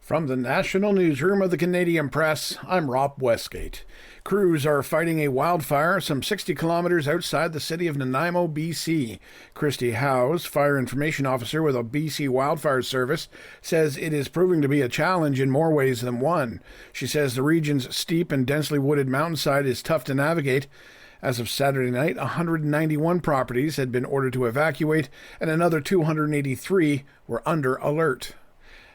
From the National Newsroom of the Canadian Press, I'm Rob Westgate. Crews are fighting a wildfire some 60 kilometers outside the city of Nanaimo, BC. Christy Howes, Fire Information Officer with a BC Wildfire Service, says it is proving to be a challenge in more ways than one. She says the region's steep and densely wooded mountainside is tough to navigate. As of Saturday night, 191 properties had been ordered to evacuate, and another 283 were under alert.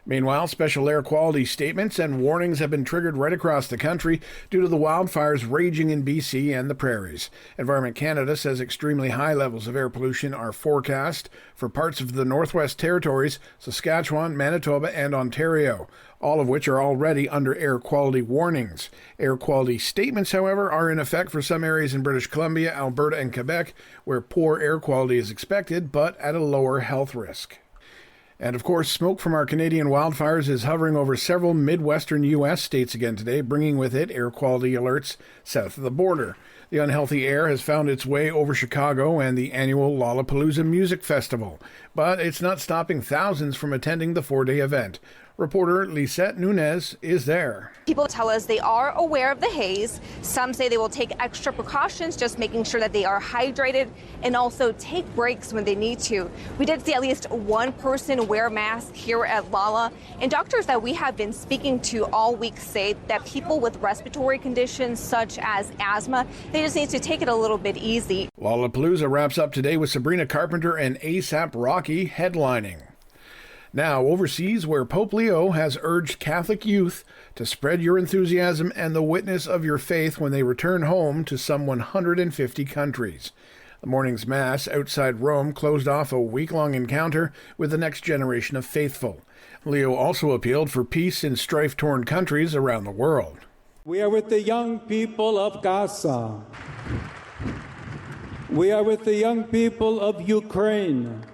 Meanwhile, special air quality statements and warnings have been triggered right across the country due to the wildfires raging in BC and the prairies. Environment Canada says extremely high levels of air pollution are forecast for parts of the Northwest Territories, Saskatchewan, Manitoba, and Ontario, all of which are already under air quality warnings. Air quality statements, however, are in effect for some areas in British Columbia, Alberta, and Quebec, where poor air quality is expected, but at a lower health risk. And of course, smoke from our Canadian wildfires is hovering over several Midwestern U.S. states again today, bringing with it air quality alerts south of the border. The unhealthy air has found its way over Chicago and the annual Lollapalooza Music Festival, but it's not stopping thousands from attending the four-day event. Reporter Lisette Nunez is there. People tell us they are aware of the haze. Some say they will take extra precautions, just making sure that they are hydrated and also take breaks when they need to. We did see at least one person wear masks here at Lolla, and doctors that we have been speaking to all week say that people with respiratory conditions such as asthma, they just need to take it a little bit easy. Lollapalooza wraps up today with Sabrina Carpenter and A$AP Rocky headlining. Now, overseas, where Pope Leo has urged Catholic youth to spread your enthusiasm and the witness of your faith when they return home to some 150 countries. The morning's Mass outside Rome closed off a week-long encounter with the next generation of faithful. Leo also appealed for peace in strife-torn countries around the world. We are with the young people of Gaza. We are with the young people of Ukraine,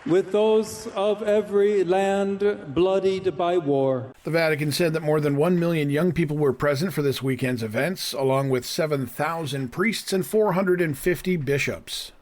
with those of every land bloodied by war. The Vatican said that more than 1 million young people were present for this weekend's events, along with 7,000 priests and 450 bishops.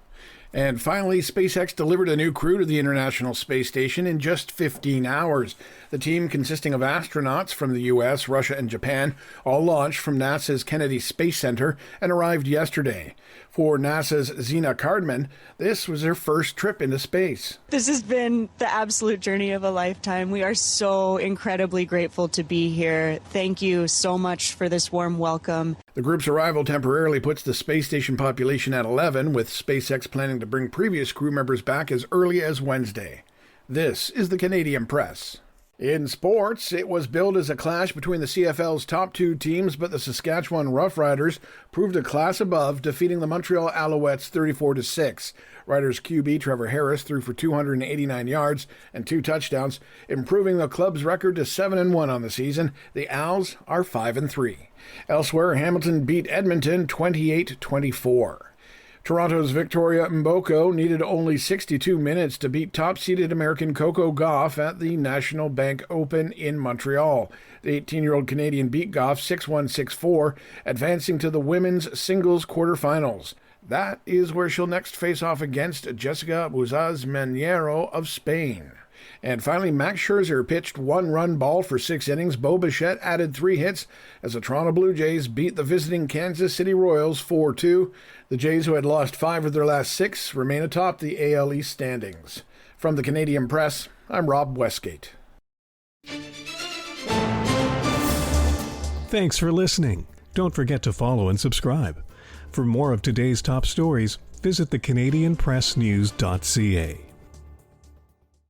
And finally, SpaceX delivered a new crew to the International Space Station in just 15 hours. The team, consisting of astronauts from the U.S., Russia, and Japan, all launched from NASA's Kennedy Space Center and arrived yesterday. For NASA's Zena Cardman, this was her first trip into space. This has been the absolute journey of a lifetime. We are so incredibly grateful to be here. Thank you so much for this warm welcome. The group's arrival temporarily puts the space station population at 11, with SpaceX planning to bring previous crew members back as early as Wednesday. This is the Canadian Press. In sports, it was billed as a clash between the CFL's top two teams, but the Saskatchewan Roughriders proved a class above, defeating the Montreal Alouettes 34-6. Riders QB Trevor Harris threw for 289 yards and 2 touchdowns, improving the club's record to 7-1 on the season. The Owls are 5-3. Elsewhere, Hamilton beat Edmonton 28-24. Toronto's Victoria Mboko needed only 62 minutes to beat top-seeded American Coco Gauff at the National Bank Open in Montreal. The 18-year-old Canadian beat Gauff 6-1, 6-4, advancing to the women's singles quarterfinals. That is where she'll next face off against Jessica Buzaz-Maniero of Spain. And finally, Max Scherzer pitched 1-run ball for 6 innings. Bo Bichette added 3 hits as the Toronto Blue Jays beat the visiting Kansas City Royals 4-2. The Jays, who had lost 5 of their last 6, remain atop the AL East standings. From the Canadian Press, I'm Rob Westgate. Thanks for listening. Don't forget to follow and subscribe. For more of today's top stories, visit thecanadianpressnews.ca.